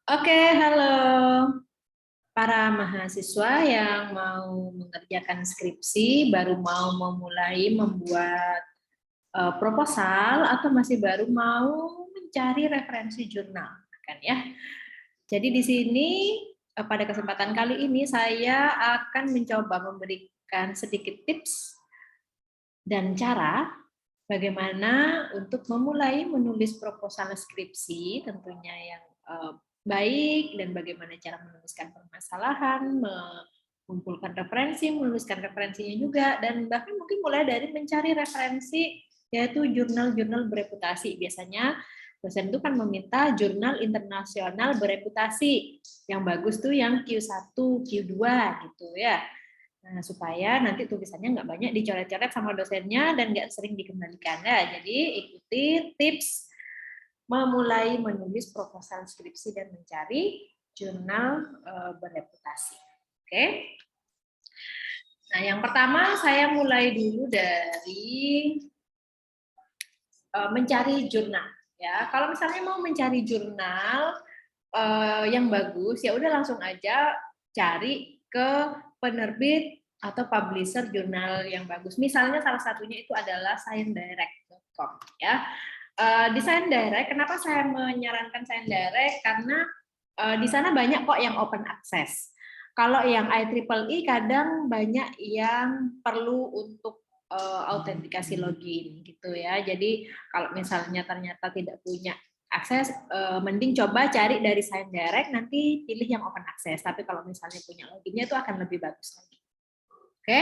Oke, halo para mahasiswa yang mau mengerjakan skripsi, baru mau memulai membuat proposal, atau masih baru mau mencari referensi jurnal, kan ya. Jadi di sini pada kesempatan kali ini saya akan mencoba memberikan sedikit tips dan cara bagaimana untuk memulai menulis proposal skripsi, tentunya yang baik, dan bagaimana cara menuliskan permasalahan, mengumpulkan referensi, menuliskan referensinya juga, dan bahkan mungkin mulai dari mencari referensi, yaitu jurnal-jurnal bereputasi. Biasanya dosen itu kan meminta jurnal internasional bereputasi. Yang bagus tuh yang Q1, Q2 gitu ya. Nah, supaya nanti tulisannya nggak banyak dicoret-coret sama dosennya dan nggak sering dikembalikan. Nah, jadi ikuti tips memulai menulis proposal skripsi dan mencari jurnal bereputasi. Oke. Nah, yang pertama saya mulai dulu dari mencari jurnal. Ya, kalau misalnya mau mencari jurnal yang bagus, ya udah langsung aja cari ke penerbit atau publisher jurnal yang bagus. Misalnya salah satunya itu adalah sciencedirect.com ya. Di ScienceDirect, kenapa saya menyarankan ScienceDirect? Karena di sana banyak kok yang open access. Kalau yang IEEE kadang banyak yang perlu untuk autentikasi login gitu ya. Jadi kalau misalnya ternyata tidak punya akses, mending coba cari dari ScienceDirect, nanti pilih yang open access. Tapi kalau misalnya punya loginnya itu akan lebih bagus lagi. Oke.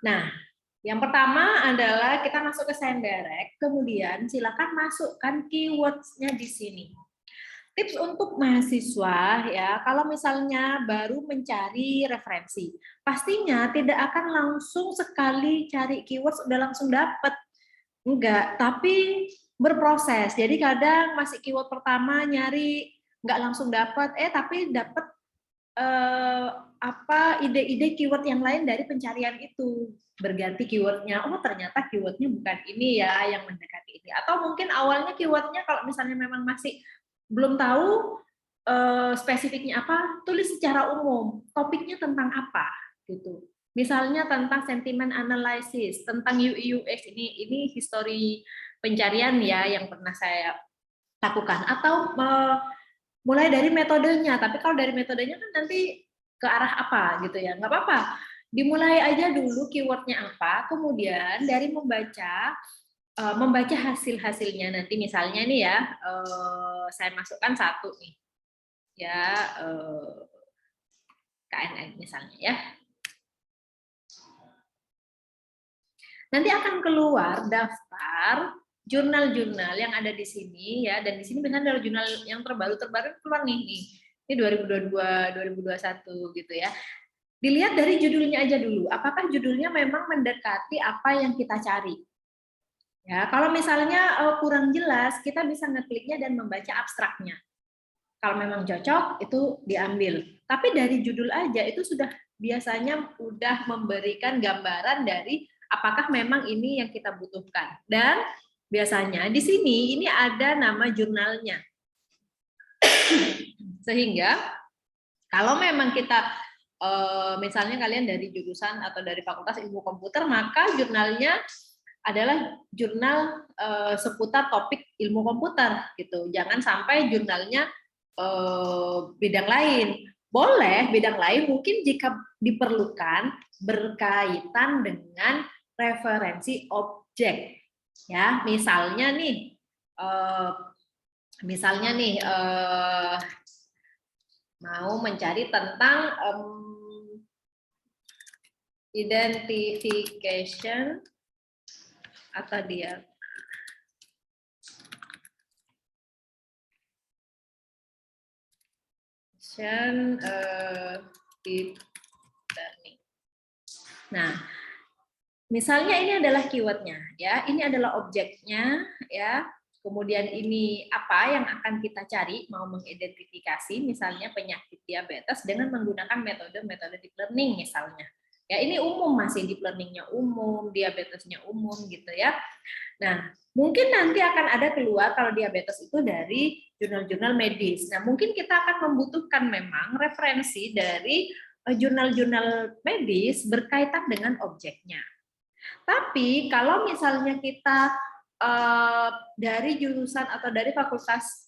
Nah, yang pertama adalah kita masuk ke ScienceDirect, kemudian silakan masukkan keywords-nya di sini. Tips untuk mahasiswa ya, kalau misalnya baru mencari referensi, pastinya tidak akan langsung sekali cari keywords udah langsung dapat. Enggak, tapi berproses. Jadi kadang masih keyword pertama nyari nggak langsung dapat, tapi dapat ide-ide keyword yang lain dari pencarian itu, berganti keywordnya. Oh, ternyata keywordnya bukan ini ya yang mendekati ini, atau mungkin awalnya keywordnya kalau misalnya memang masih belum tahu spesifiknya apa, tulis secara umum topiknya tentang apa gitu. Misalnya tentang sentiment analysis, tentang UI UX, ini histori pencarian ya yang pernah saya lakukan, atau mulai dari metodenya. Tapi kalau dari metodenya kan nanti ke arah apa gitu ya, nggak apa-apa. Dimulai aja dulu keywordnya apa, kemudian dari membaca hasil-hasilnya. Nanti misalnya nih ya, saya masukkan satu nih, ya KNN misalnya ya. Nanti akan keluar daftar jurnal-jurnal yang ada di sini ya, dan di sini benar adalah jurnal yang terbaru keluar nih. Ini 2022 2021 gitu ya. Dilihat dari judulnya aja dulu, apakah judulnya memang mendekati apa yang kita cari. Ya, kalau misalnya kurang jelas, kita bisa ngekliknya dan membaca abstraknya. Kalau memang cocok, itu diambil. Tapi dari judul aja itu sudah biasanya udah memberikan gambaran dari apakah memang ini yang kita butuhkan. Dan biasanya di sini ini ada nama jurnalnya. Sehingga kalau memang kita misalnya kalian dari jurusan atau dari Fakultas Ilmu Komputer, maka jurnalnya adalah jurnal seputar topik ilmu komputer gitu. Jangan sampai jurnalnya bidang lain. Boleh bidang lain mungkin jika diperlukan berkaitan dengan referensi objek. Ya, misalnya nih mau mencari tentang identification atau dia deep learning. Nah, misalnya ini adalah keywordnya, ya, ini adalah objeknya, ya. Kemudian ini apa yang akan kita cari, mau mengidentifikasi misalnya penyakit diabetes dengan menggunakan metode deep learning misalnya. Ya, ini umum, masih deep learningnya umum, diabetesnya umum gitu ya. Nah, mungkin nanti akan ada keluar kalau diabetes itu dari jurnal-jurnal medis. Nah, mungkin kita akan membutuhkan memang referensi dari jurnal-jurnal medis berkaitan dengan objeknya. Tapi kalau misalnya kita dari jurusan atau dari fakultas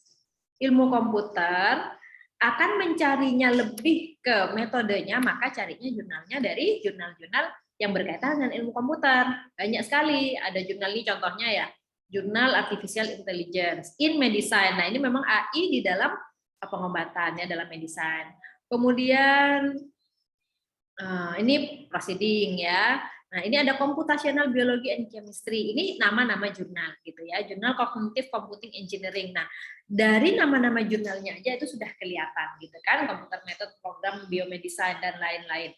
ilmu komputer akan mencarinya lebih ke metodenya, maka carinya jurnalnya dari jurnal-jurnal yang berkaitan dengan ilmu komputer. Banyak sekali, ada jurnal ini contohnya ya, Jurnal Artificial Intelligence in Medicine. Nah, ini memang AI di dalam pengobatan ya, dalam medicine. Kemudian ini proceeding ya. Nah, ini ada Computational Biology and Chemistry. Ini nama-nama jurnal gitu ya. Jurnal Cognitive Computing Engineering. Nah, dari nama-nama jurnalnya aja itu sudah kelihatan gitu kan, Computer Method Program Biomedicine dan lain-lain.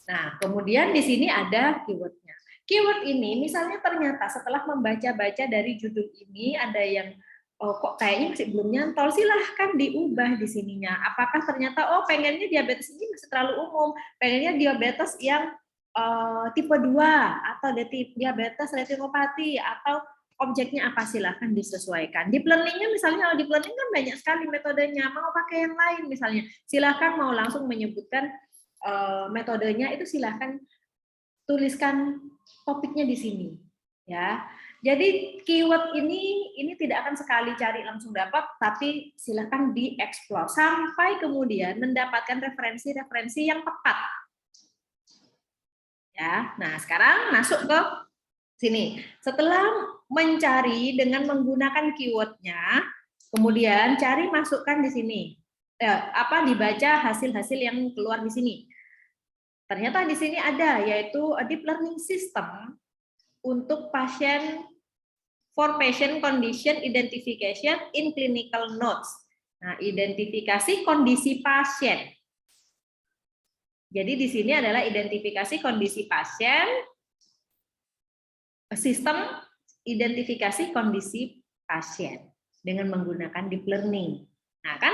Nah, kemudian di sini ada keywordnya. Keyword ini misalnya ternyata setelah membaca-baca dari judul ini ada yang kok kayaknya masih belum nyantol, silahkan diubah di sininya. Apakah ternyata pengennya diabetes ini masih terlalu umum, pengennya diabetes yang tipe 2 atau diabetes retinopati atau objeknya apa, silahkan disesuaikan. Deep learningnya misalnya, deep learning kan banyak sekali metodenya, mau pakai yang lain misalnya, silahkan mau langsung menyebutkan metodenya itu silahkan tuliskan topiknya di sini ya. Jadi keyword ini tidak akan sekali cari langsung dapat, tapi silahkan dieksplor sampai kemudian mendapatkan referensi-referensi yang tepat. Ya, nah sekarang masuk ke sini. Setelah mencari dengan menggunakan keywordnya, kemudian cari masukkan di sini. Dibaca hasil-hasil yang keluar di sini. Ternyata di sini ada, yaitu a deep learning system untuk pasien for patient condition identification in clinical notes. Nah, identifikasi kondisi pasien. Jadi di sini adalah identifikasi kondisi pasien, sistem identifikasi kondisi pasien dengan menggunakan deep learning. Nah, kan,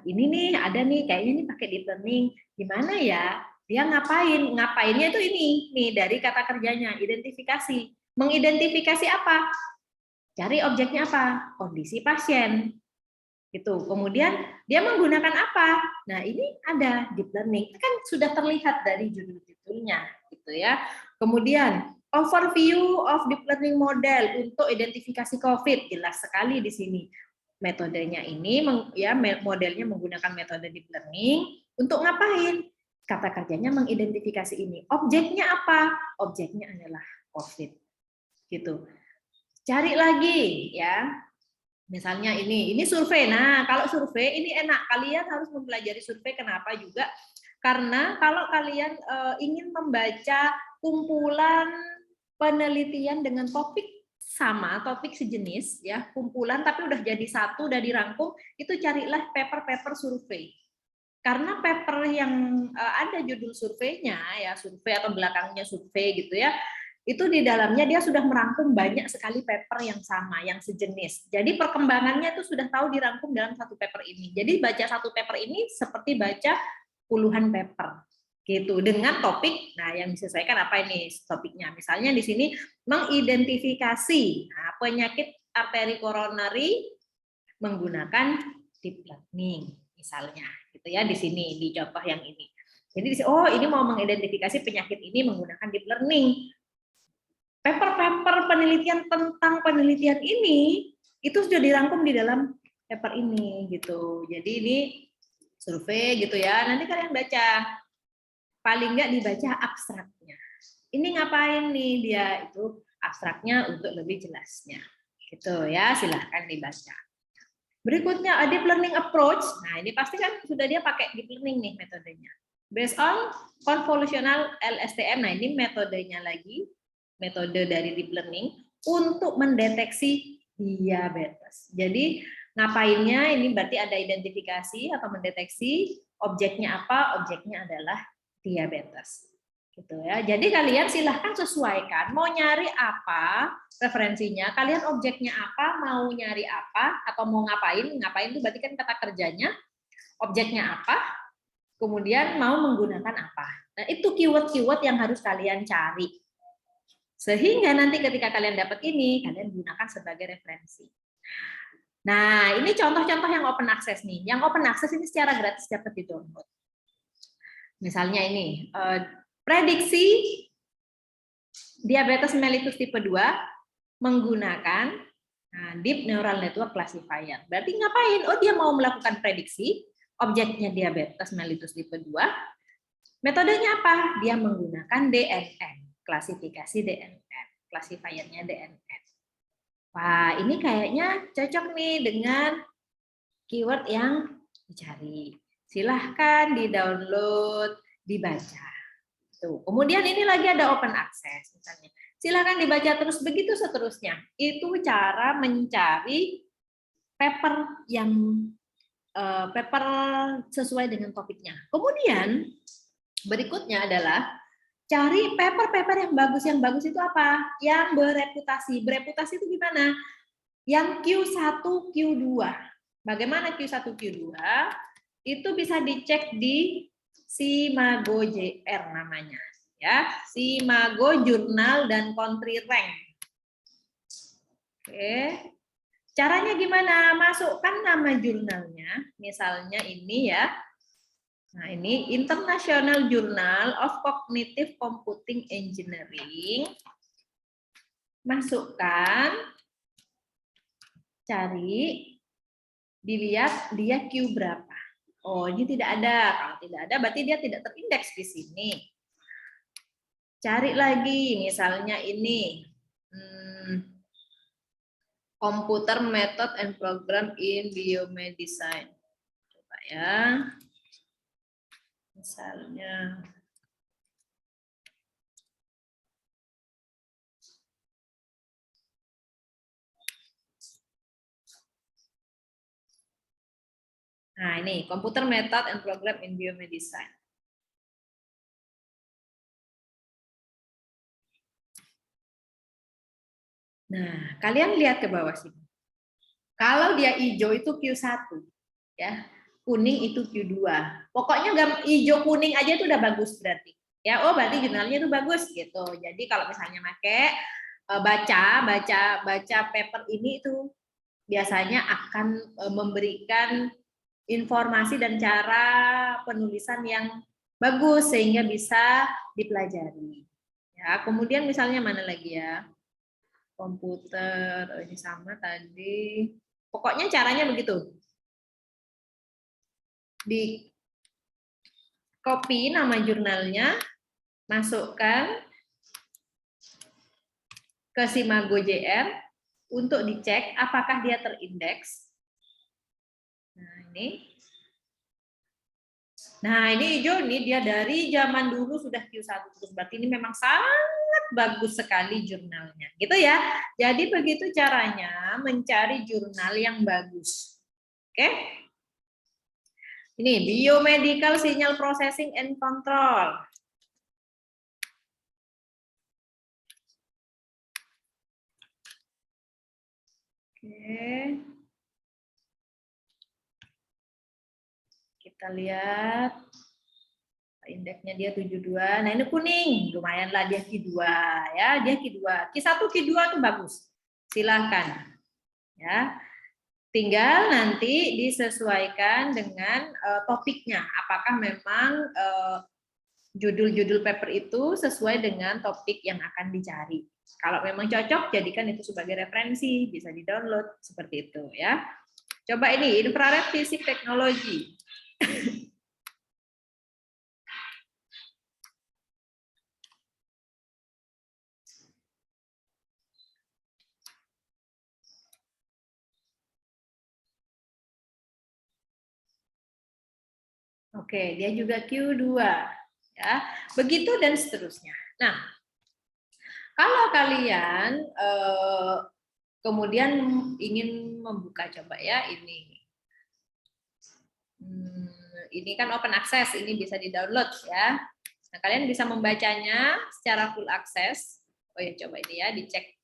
ini nih ada nih, kayaknya ini pakai deep learning. Gimana ya? Dia ngapain? Ngapainnya itu ini nih dari kata kerjanya, identifikasi. Mengidentifikasi apa? Cari objeknya apa? Kondisi pasien. Gitu. Kemudian dia menggunakan apa? Nah, ini ada deep learning. Kan sudah terlihat dari judul-judulnya gitu ya. Kemudian overview of deep learning model untuk identifikasi COVID, jelas sekali di sini. Metodenya ini modelnya menggunakan metode deep learning untuk ngapain? Kata kerjanya mengidentifikasi ini. Objeknya apa? Objeknya adalah COVID. Gitu. Cari lagi ya. Misalnya ini survei. Nah, kalau survei ini enak, kalian harus mempelajari survei. Kenapa juga? Karena kalau kalian ingin membaca kumpulan penelitian dengan topik sama, topik sejenis ya, kumpulan tapi udah jadi satu, udah dirangkum, itu carilah paper-paper survei. Karena paper yang ada judul surveinya ya, survei atau belakangnya survei gitu ya, itu di dalamnya dia sudah merangkum banyak sekali paper yang sama, yang sejenis. Jadi perkembangannya itu sudah tahu dirangkum dalam satu paper ini. Jadi baca satu paper ini seperti baca puluhan paper gitu dengan topik. Nah, yang disesuaikan apa ini topiknya? Misalnya di sini mengidentifikasi penyakit arteri koronari menggunakan deep learning misalnya gitu ya, di sini di contoh yang ini. Jadi ini mau mengidentifikasi penyakit ini menggunakan deep learning. Paper-paper penelitian tentang penelitian ini itu sudah dirangkum di dalam paper ini gitu. Jadi ini survei gitu ya. Nanti kalian baca, paling nggak dibaca abstraknya. Ini ngapain nih dia, itu abstraknya untuk lebih jelasnya. Gitu ya, silahkan dibaca. Berikutnya deep learning approach. Nah, ini pasti kan sudah dia pakai deep learning nih metodenya. Based on convolutional LSTM. Nah, ini metodenya lagi. Metode dari deep learning untuk mendeteksi diabetes. Jadi ngapainnya ini berarti ada identifikasi atau mendeteksi objeknya apa? Objeknya adalah diabetes. Gitu ya. Jadi kalian silahkan sesuaikan mau nyari apa referensinya, kalian objeknya apa, mau nyari apa atau mau ngapain. Ngapain itu berarti kan kata kerjanya, objeknya apa, kemudian mau menggunakan apa. Nah, itu keyword-keyword yang harus kalian cari. Sehingga nanti ketika kalian dapat ini, kalian gunakan sebagai referensi. Nah, ini contoh-contoh yang open access nih. Yang open access ini secara gratis dapat di-download. Misalnya ini, prediksi diabetes mellitus tipe 2 menggunakan Deep Neural Network Classifier. Berarti ngapain? Oh, dia mau melakukan prediksi, objeknya diabetes mellitus tipe 2. Metodenya apa? Dia menggunakan DNN, klasifikasi DNN, classifiernya DNN. Wah, ini kayaknya cocok nih dengan keyword yang dicari. Silahkan di-download, dibaca. Tuh. Kemudian ini lagi ada open access misalnya. Silahkan dibaca terus, begitu seterusnya. Itu cara mencari paper yang paper sesuai dengan topiknya. Kemudian berikutnya adalah cari paper-paper yang bagus. Yang bagus itu apa? Yang bereputasi. Bereputasi itu gimana? Yang Q1, Q2. Bagaimana Q1, Q2? Itu bisa dicek di Simago JR namanya. Ya, Simago Jurnal dan Country Rank. Oke. Caranya gimana? Masukkan nama jurnalnya. Misalnya ini ya. Nah, ini International Journal of Cognitive Computing Engineering. Masukkan, cari, dilihat dia Q berapa. Oh, ini tidak ada. Kalau tidak ada, berarti dia tidak terindeks di sini. Cari lagi, misalnya ini. Computer Method and Program in Biomedicine. Coba ya. Misalnya nah ini Computer Method and Program in Biomedicine. Nah, kalian lihat ke bawah sini. Kalau dia hijau itu Q1 ya. Kuning itu Q2. Pokoknya hijau kuning aja itu udah bagus berarti. Ya, oh berarti jurnalnya itu bagus gitu. Jadi kalau misalnya pakai baca paper ini itu biasanya akan memberikan informasi dan cara penulisan yang bagus sehingga bisa dipelajari. Ya, kemudian misalnya mana lagi ya? Komputer, ini sama tadi. Pokoknya caranya begitu. Di copy nama jurnalnya, masukkan ke Simago JR untuk dicek apakah dia terindeks. Nah ini hijau nih, dia dari zaman dulu sudah Q1 terus, berarti ini memang sangat bagus sekali jurnalnya, gitu ya. Jadi begitu caranya mencari jurnal yang bagus. Oke? Ini Biomedical Signal Processing and Control. Oke. Kita lihat indeksnya dia 72. Nah, ini kuning. Lumayanlah dia Q2 ya, dia Q2. Q1, Q2 itu bagus. Silahkan. Ya. Tinggal nanti disesuaikan dengan topiknya. Apakah memang judul-judul paper itu sesuai dengan topik yang akan dicari. Kalau memang cocok, jadikan itu sebagai referensi, bisa di-download seperti itu ya. Coba ini infrared fisik teknologi. Oke, dia juga Q2 ya. Begitu dan seterusnya. Nah, kalau kalian kemudian ingin membuka, coba ya ini. Ini kan open access, ini bisa di-download ya. Nah, kalian bisa membacanya secara full access. Oh ya, coba ini ya, dicek.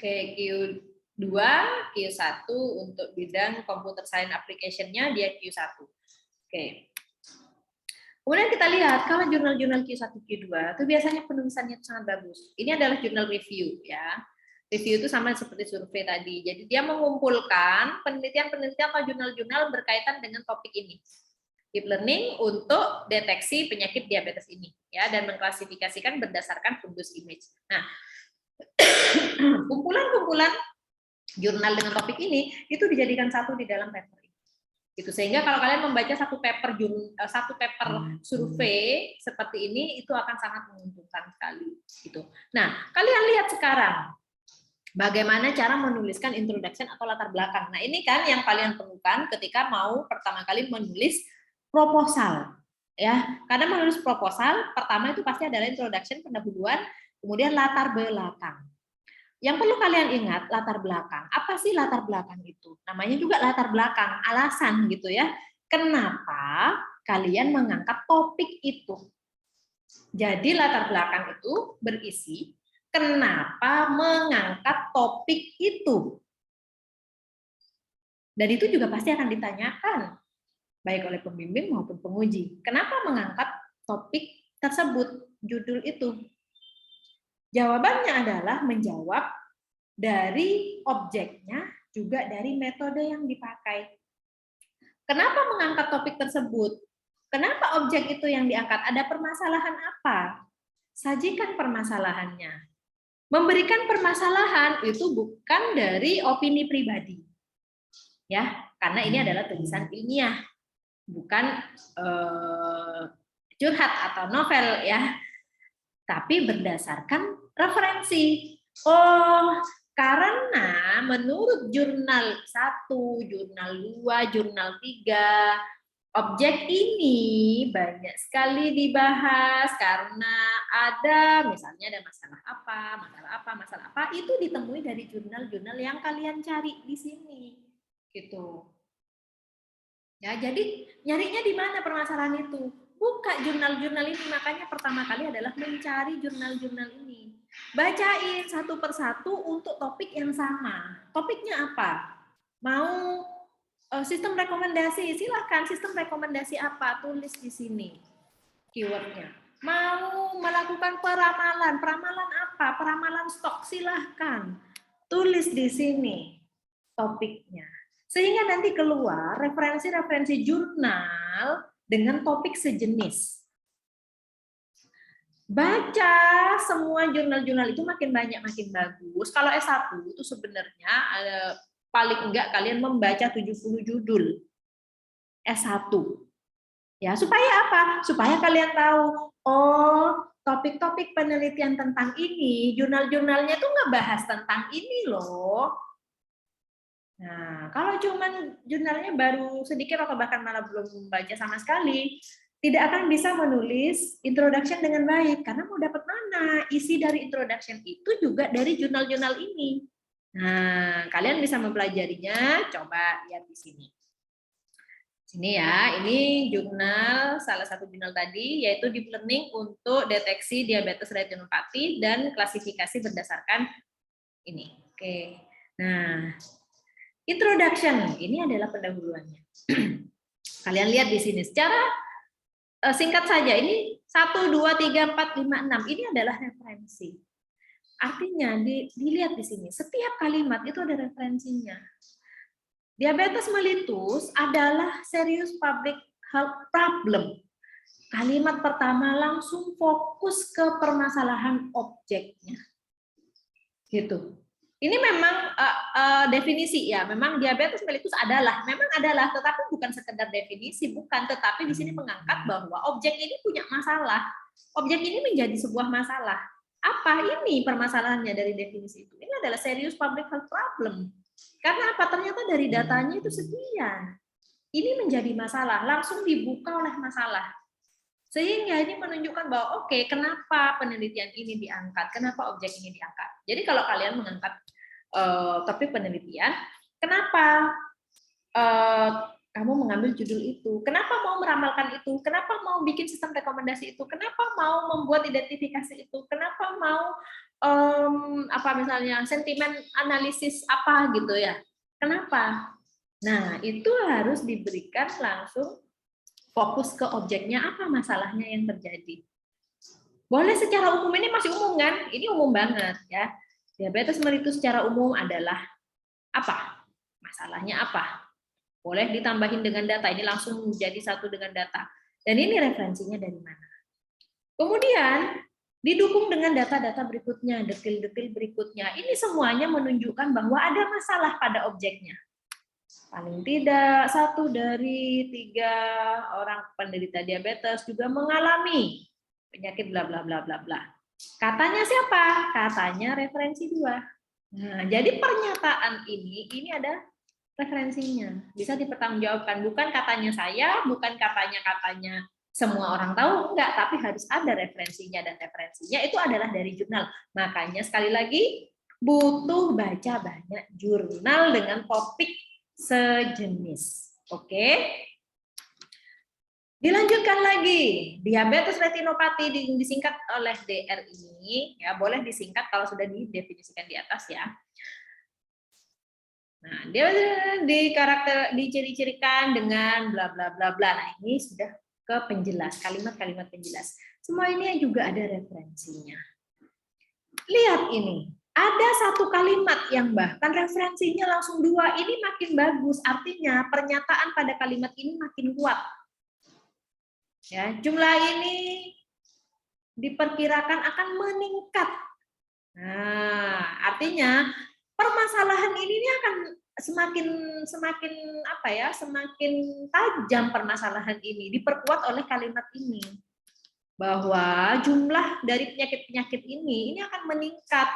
Oke, Q2, Q1 untuk bidang computer science application-nya dia Q1. Oke. Kemudian kita lihat kalau jurnal-jurnal Q1, Q2 itu biasanya penulisannya sangat bagus. Ini adalah jurnal review ya. Review itu sama seperti survei tadi. Jadi dia mengumpulkan penelitian-penelitian atau jurnal-jurnal berkaitan dengan topik ini. Deep learning untuk deteksi penyakit diabetes ini ya, dan mengklasifikasikan berdasarkan fundus image. Nah, kumpulan-kumpulan jurnal dengan topik ini itu dijadikan satu di dalam paper ini. Gitu. Sehingga kalau kalian membaca satu paper survei seperti ini itu akan sangat menguntungkan sekali gitu. Nah, kalian lihat sekarang bagaimana cara menuliskan introduction atau latar belakang. Nah, ini kan yang kalian perlukan ketika mau pertama kali menulis proposal. Ya, karena menulis proposal pertama itu pasti adalah introduction, pendahuluan, kemudian latar belakang. Yang perlu kalian ingat, latar belakang. Apa sih latar belakang itu? Namanya juga latar belakang, alasan gitu ya. Kenapa kalian mengangkat topik itu? Jadi latar belakang itu berisi kenapa mengangkat topik itu. Dan itu juga pasti akan ditanyakan, baik oleh pembimbing maupun penguji. Kenapa mengangkat topik tersebut, judul itu? Jawabannya adalah menjawab dari objeknya, juga dari metode yang dipakai. Kenapa mengangkat topik tersebut? Kenapa objek itu yang diangkat? Ada permasalahan apa? Sajikan permasalahannya. Memberikan permasalahan itu bukan dari opini pribadi. Ya, karena ini adalah tulisan ilmiah, bukan curhat atau novel ya. Tapi berdasarkan referensi. Oh, karena menurut jurnal 1, jurnal 2, jurnal 3, objek ini banyak sekali dibahas karena ada misalnya ada masalah apa, itu ditemui dari jurnal-jurnal yang kalian cari di sini. Gitu. Ya, jadi nyarinya di mana permasalahan itu? Buka jurnal-jurnal ini, makanya pertama kali adalah mencari jurnal-jurnal ini. Bacain satu persatu untuk topik yang sama. Topiknya apa? Mau sistem rekomendasi, silahkan sistem rekomendasi apa, tulis di sini keywordnya. Mau melakukan peramalan, peramalan apa? Peramalan stok, silahkan tulis di sini topiknya. Sehingga nanti keluar referensi-referensi jurnal dengan topik sejenis. Baca semua jurnal-jurnal itu makin banyak makin bagus. Kalau S1 itu sebenarnya paling enggak kalian membaca 70 judul S1. Ya, supaya apa? Supaya kalian tahu, oh, topik-topik penelitian tentang ini, jurnal-jurnalnya tuh ngebahas tentang ini loh. Nah, kalau cuman jurnalnya baru sedikit atau bahkan malah belum membaca sama sekali, tidak akan bisa menulis introduction dengan baik. Karena mau dapat mana? Isi dari introduction itu juga dari jurnal-jurnal ini. Nah, kalian bisa mempelajarinya, coba lihat di sini. Sini ya, ini jurnal, salah satu jurnal tadi, yaitu Deep Learning untuk deteksi diabetes retinopati dan klasifikasi berdasarkan ini. Oke, nah, introduction, ini adalah pendahuluannya. Kalian lihat di sini, secara singkat saja, ini 1, 2, 3, 4, 5, 6, ini adalah referensi. Artinya, dilihat di sini, setiap kalimat itu ada referensinya. Diabetes mellitus adalah serious public health problem. Kalimat pertama langsung fokus ke permasalahan objeknya. Gitu. Ini memang definisi ya, memang diabetes mellitus memang adalah, tetapi bukan sekedar definisi, bukan, tetapi di sini mengangkat bahwa objek ini punya masalah. Objek ini menjadi sebuah masalah. Apa ini permasalahannya dari definisi itu? Ini adalah serious public health problem. Karena apa? Ternyata dari datanya itu sekian. Ini menjadi masalah, langsung dibuka oleh masalah. Sehingga ini menunjukkan bahwa oke, kenapa penelitian ini diangkat, kenapa objek ini diangkat. Jadi kalau kalian mengangkat topik penelitian, kenapa kamu mengambil judul itu? Kenapa mau meramalkan itu? Kenapa mau bikin sistem rekomendasi itu? Kenapa mau membuat identifikasi itu? Kenapa mau apa misalnya sentimen analisis apa gitu ya? Kenapa? Nah, itu harus diberikan langsung fokus ke objeknya, apa masalahnya yang terjadi. Boleh secara umum, ini masih umum kan? Ini umum banget ya. Diabetes mellitus secara umum adalah apa? Masalahnya apa? Boleh ditambahin dengan data, ini langsung menjadi satu dengan data. Dan ini referensinya dari mana? Kemudian didukung dengan data-data berikutnya, detil-detil berikutnya. Ini semuanya menunjukkan bahwa ada masalah pada objeknya. Paling tidak 1 dari 3 orang penderita diabetes juga mengalami penyakit bla bla bla bla bla. Katanya siapa? Katanya referensi 2. Nah, jadi pernyataan ini ada referensinya, bisa dipertanggungjawabkan. Bukan katanya saya, bukan katanya semua orang tahu, enggak, tapi harus ada referensinya, dan referensinya itu adalah dari jurnal. Makanya sekali lagi butuh baca banyak jurnal dengan topik sejenis. Oke? Dilanjutkan lagi, diabetes retinopati disingkat oleh DR ini, ya boleh disingkat kalau sudah didefinisikan di atas ya. Nah, dia diciri-cirikan dengan bla bla bla bla. Nah, ini sudah ke penjelas, kalimat-kalimat penjelas. Semua ini juga ada referensinya. Lihat ini, ada satu kalimat yang bahkan referensinya langsung 2. Ini makin bagus, artinya pernyataan pada kalimat ini makin kuat. Ya, jumlah ini diperkirakan akan meningkat. Nah, artinya permasalahan ini akan semakin apa ya, semakin tajam permasalahan ini, diperkuat oleh kalimat ini, bahwa jumlah dari penyakit-penyakit ini akan meningkat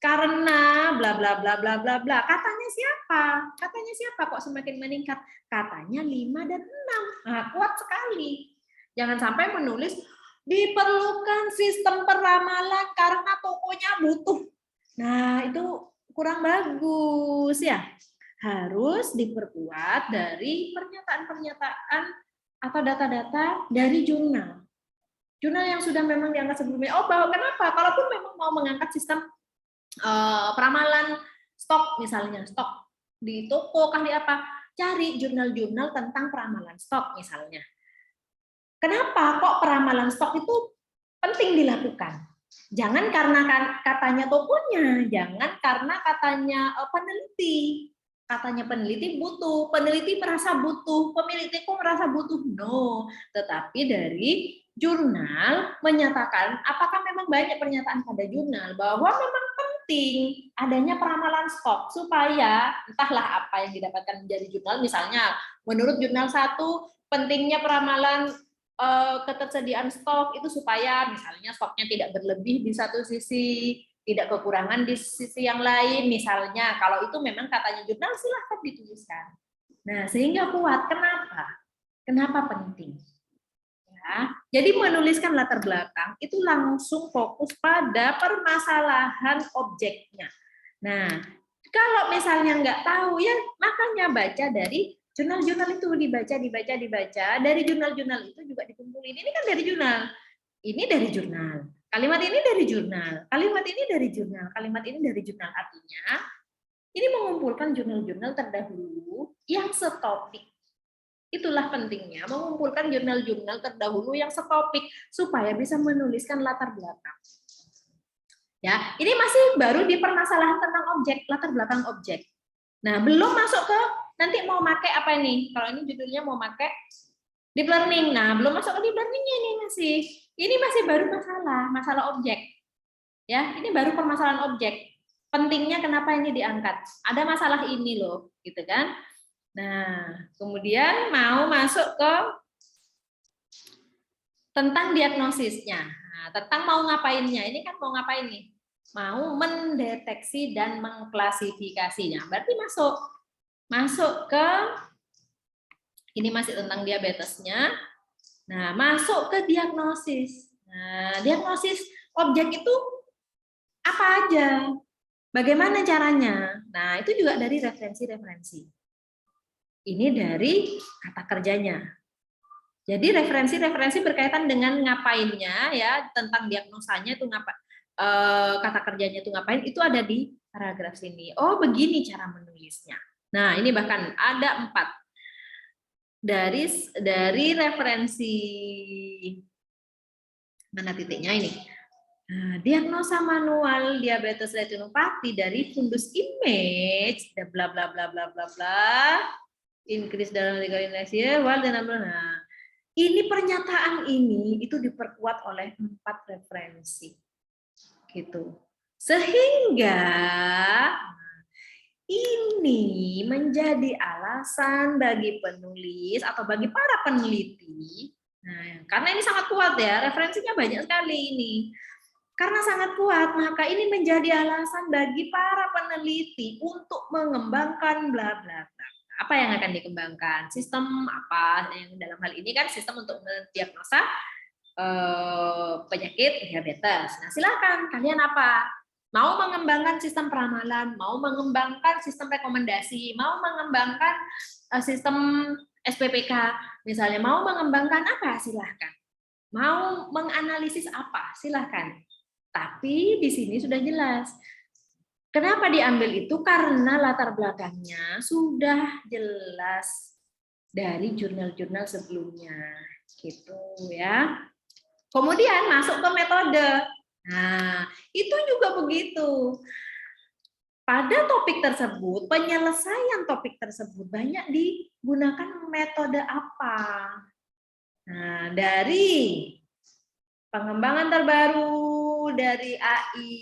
karena bla bla bla bla bla bla. Katanya siapa? Katanya siapa kok semakin meningkat? Katanya 5 dan 6. Nah, kuat sekali. Jangan sampai menulis diperlukan sistem peramalan karena tokonya butuh. Nah, itu kurang bagus ya. Harus diperkuat dari pernyataan-pernyataan atau data-data dari jurnal. Jurnal yang sudah memang diangkat sebelumnya. Oh, bahwa kenapa? Kalaupun memang mau mengangkat sistem peramalan stok, misalnya stok di toko kah di apa, cari jurnal-jurnal tentang peramalan stok misalnya. Kenapa kok peramalan stok itu penting dilakukan? Jangan karena katanya tokonya, jangan karena katanya peneliti. Katanya peneliti butuh, peneliti merasa butuh, pemilik toko merasa butuh. No, tetapi dari jurnal menyatakan, apakah memang banyak pernyataan pada jurnal bahwa memang penting adanya peramalan stok supaya entahlah apa yang didapatkan dari jurnal. Misalnya menurut jurnal 1 pentingnya peramalan ketersediaan stok itu supaya misalnya stoknya tidak berlebih di satu sisi, tidak kekurangan di sisi yang lain misalnya. Kalau itu memang katanya jurnal, silahkan dituliskan. Nah, sehingga kuat. Kenapa? Kenapa penting? Ya, jadi menuliskan latar belakang itu langsung fokus pada permasalahan objeknya. Nah, kalau misalnya nggak tahu ya makanya baca dari jurnal-jurnal itu, dibaca. Dari jurnal-jurnal itu juga dikumpulin. Ini kan dari jurnal. Ini dari jurnal. Kalimat ini dari jurnal. Kalimat ini dari jurnal. Kalimat ini dari jurnal. Artinya, ini mengumpulkan jurnal-jurnal terdahulu yang setopik. Itulah pentingnya mengumpulkan jurnal-jurnal terdahulu yang setopik supaya bisa menuliskan latar belakang. Ya, ini masih baru di permasalahan tentang objek, latar belakang objek. Nah, belum masuk ke nanti mau pakai apa ini? Kalau ini judulnya mau pakai deep learning. Nah, belum masuk ke deep learningnya ini masih baru masalah objek. Ya, ini baru permasalahan objek. Pentingnya kenapa ini diangkat? Ada masalah ini loh, gitu kan? Nah, kemudian mau masuk ke tentang diagnosisnya. Nah, tentang mau ngapainnya. Ini kan mau ngapain nih? Mau mendeteksi dan mengklasifikasinya. Berarti masuk ke ini masih tentang diabetesnya. Nah, masuk ke diagnosis. Nah, diagnosis objek itu apa aja? Bagaimana caranya? Nah, itu juga dari referensi-referensi. Ini dari kata kerjanya. Jadi referensi-referensi berkaitan dengan ngapainnya ya, tentang diagnosanya itu kata kerjanya itu ngapain, itu ada di paragraf sini. Oh, begini cara menulisnya. Nah, ini bahkan ada 4 dari referensi, mana titiknya ini? Nah, diagnosa manual diabetes retinopati dari fundus image, bla bla bla bla bla bla, increase dalam legalisasi, nah, ini pernyataan ini itu diperkuat oleh 4 referensi, gitu. Sehingga ini menjadi alasan bagi penulis atau bagi para peneliti. Nah, karena ini sangat kuat ya, referensinya banyak sekali ini. Karena sangat kuat, maka ini menjadi alasan bagi para peneliti untuk mengembangkan bla bla bla. Apa yang akan dikembangkan? Sistem apa? Yang dalam hal ini kan sistem untuk mendiagnosa penyakit diabetes. Nah, silakan kalian apa? Mau mengembangkan sistem peramalan, mau mengembangkan sistem rekomendasi, mau mengembangkan sistem SPPK, misalnya mau mengembangkan apa? Silahkan. Mau menganalisis apa? Silahkan. Tapi di sini sudah jelas. Kenapa diambil itu? Karena latar belakangnya sudah jelas dari jurnal-jurnal sebelumnya, gitu ya. Kemudian masuk ke metode. Nah, itu juga begitu. Pada topik tersebut, penyelesaian topik tersebut banyak digunakan metode apa? Nah, dari pengembangan terbaru, dari AI,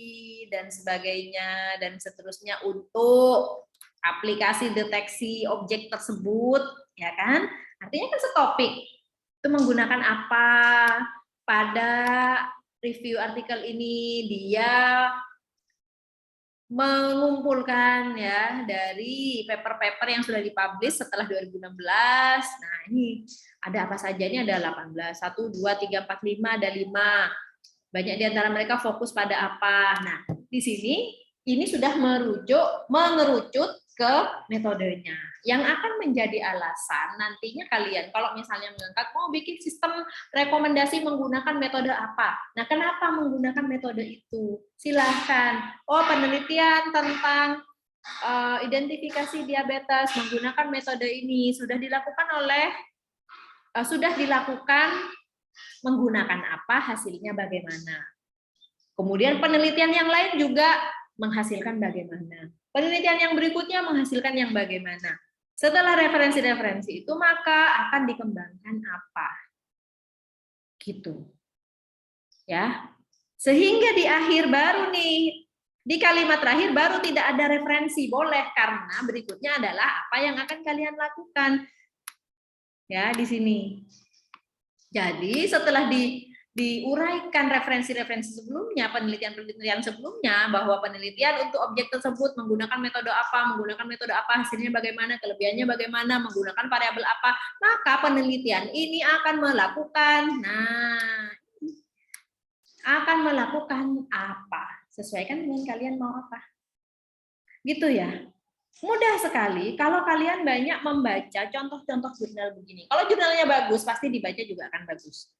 dan sebagainya, dan seterusnya untuk aplikasi deteksi objek tersebut, ya kan? Artinya kan setopik. Itu menggunakan apa? Pada review artikel ini dia mengumpulkan ya dari paper-paper yang sudah dipublish setelah 2016. Nah, ini ada apa saja? Ini ada 18, 1, 2, 3, 4, 5, ada 5. Banyak di antara mereka fokus pada apa. Nah, di sini ini sudah mengerucut ke metodenya. Yang akan menjadi alasan nantinya kalian kalau misalnya mengangkat mau bikin sistem rekomendasi menggunakan metode apa. Nah, kenapa menggunakan metode itu? Silahkan. Oh, penelitian tentang identifikasi diabetes menggunakan metode ini sudah dilakukan menggunakan apa, hasilnya bagaimana. Kemudian penelitian yang lain juga menghasilkan bagaimana. Penelitian yang berikutnya menghasilkan yang bagaimana. Setelah referensi-referensi itu, maka akan dikembangkan apa. Gitu. Ya. Sehingga di akhir baru nih, di kalimat terakhir baru tidak ada referensi. Boleh, karena berikutnya adalah apa yang akan kalian lakukan. Ya, di sini. Jadi setelah diuraikan referensi-referensi sebelumnya, penelitian-penelitian sebelumnya, bahwa penelitian untuk objek tersebut menggunakan metode apa, hasilnya bagaimana, kelebihannya bagaimana, menggunakan variabel apa, maka penelitian ini akan melakukan apa? Sesuaikan dengan kalian mau apa. Gitu ya. Mudah sekali kalau kalian banyak membaca contoh-contoh jurnal begini. Kalau jurnalnya bagus, pasti dibaca juga akan bagus.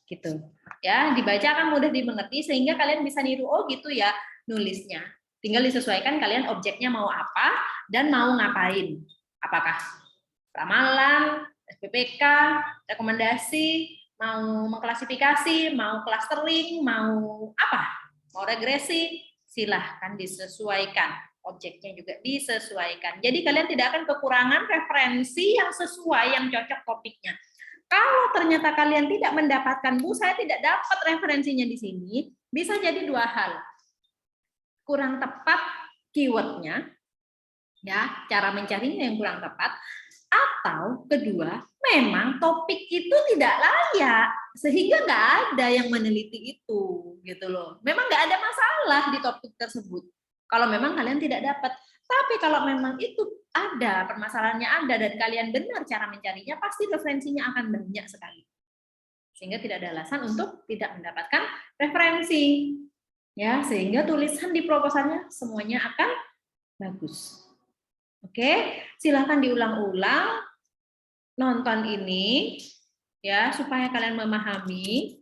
Gitu. Ya, dibaca akan mudah dimengerti sehingga kalian bisa niru, oh gitu ya nulisnya. Tinggal disesuaikan kalian objeknya mau apa dan mau ngapain. Apakah ramalan, SPPK, rekomendasi, mau mengklasifikasi, mau clustering, mau apa? Mau regresi, silahkan disesuaikan. Objeknya juga disesuaikan. Jadi kalian tidak akan kekurangan referensi yang sesuai, yang cocok topiknya. Kalau ternyata kalian tidak mendapatkan, Bu, saya tidak dapat referensinya di sini, bisa jadi 2 hal. Kurang tepat keywordnya, ya, cara mencarinya yang kurang tepat, atau kedua, memang topik itu tidak layak, sehingga nggak ada yang meneliti itu, gitu loh. Memang nggak ada masalah di topik tersebut. Kalau memang kalian tidak dapat, tapi kalau memang itu ada, permasalahannya ada, dan kalian benar cara mencarinya, pasti referensinya akan banyak sekali. Sehingga tidak ada alasan untuk tidak mendapatkan referensi. Ya, sehingga tulisan di proposalnya semuanya akan bagus. Oke, silakan diulang-ulang. nonton ini ya supaya kalian memahami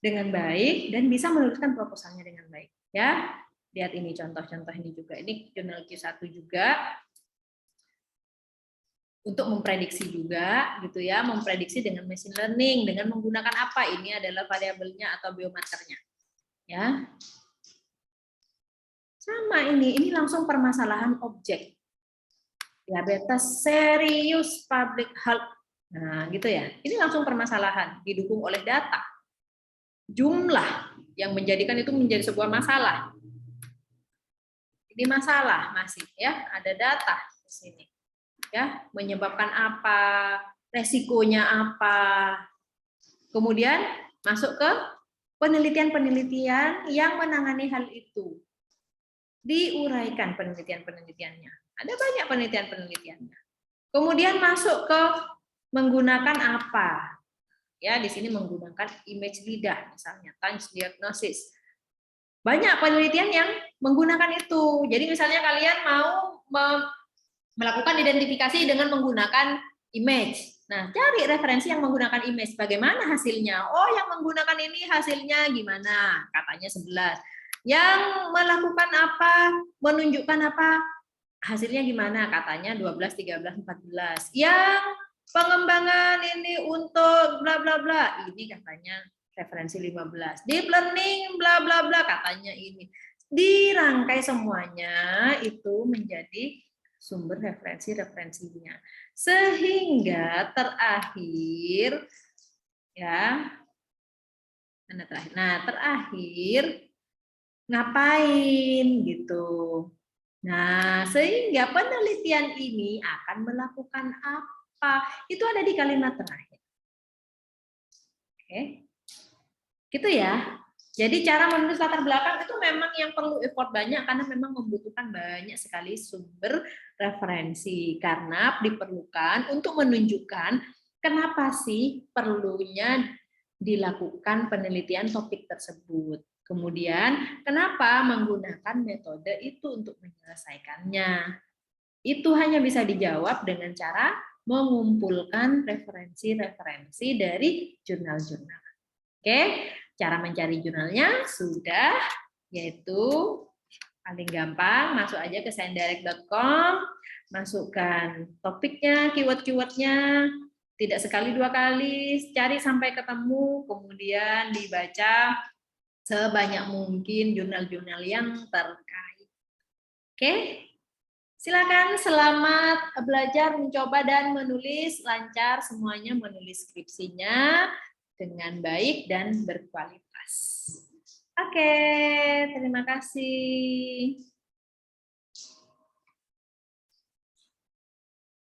dengan baik dan bisa menuliskan proposalnya dengan baik ya. Lihat ini contoh-contoh ini juga. Ini jurnal Q1 juga untuk memprediksi juga gitu ya, memprediksi dengan machine learning dengan menggunakan apa? Ini adalah variabelnya atau biomarkernya. Ya. Sama ini langsung permasalahan objek. Diabetes serius public health. Nah, gitu ya. Ini langsung permasalahan didukung oleh data. Jumlah yang menjadikan itu menjadi sebuah masalah. Ini masalah masih ya, ada data di sini. Ya, menyebabkan apa, resikonya apa. Kemudian masuk ke penelitian-penelitian yang menangani hal itu. Diuraikan penelitian-penelitiannya. Ada banyak penelitian-penelitiannya. Kemudian masuk ke menggunakan apa? Ya, di sini menggunakan image lidah misalnya, touch diagnosis. Banyak penelitian yang menggunakan itu. Jadi misalnya kalian mau melakukan identifikasi dengan menggunakan image. Nah, cari referensi yang menggunakan image. Bagaimana hasilnya? Oh, yang menggunakan ini hasilnya gimana? Katanya 11. Yang melakukan apa? Menunjukkan apa? Hasilnya gimana? Katanya 12, 13, 14. Yang pengembangan ini untuk bla bla bla. Ini katanya referensi 15. Deep learning bla bla bla katanya ini. Dirangkai semuanya itu menjadi sumber referensi-referensinya. Sehingga terakhir ya. Nah, terakhir ngapain gitu. Nah, sehingga penelitian ini akan melakukan apa? Itu ada di kalimat terakhir. Oke. Gitu ya. Jadi cara menulis latar belakang itu memang yang perlu effort banyak karena memang membutuhkan banyak sekali sumber referensi karena diperlukan untuk menunjukkan kenapa sih perlunya dilakukan penelitian topik tersebut. Kemudian kenapa menggunakan metode itu untuk menyelesaikannya. Itu hanya bisa dijawab dengan cara mengumpulkan referensi-referensi dari jurnal-jurnal. Oke, cara mencari jurnalnya sudah, yaitu paling gampang masuk aja ke sciencedirect.com, masukkan topiknya, keyword-keywordnya, tidak sekali dua kali, cari sampai ketemu, kemudian dibaca sebanyak mungkin jurnal-jurnal yang terkait. Oke, silakan selamat belajar, mencoba dan menulis lancar semuanya, menulis skripsinya dengan baik dan berkualitas. Oke, terima kasih.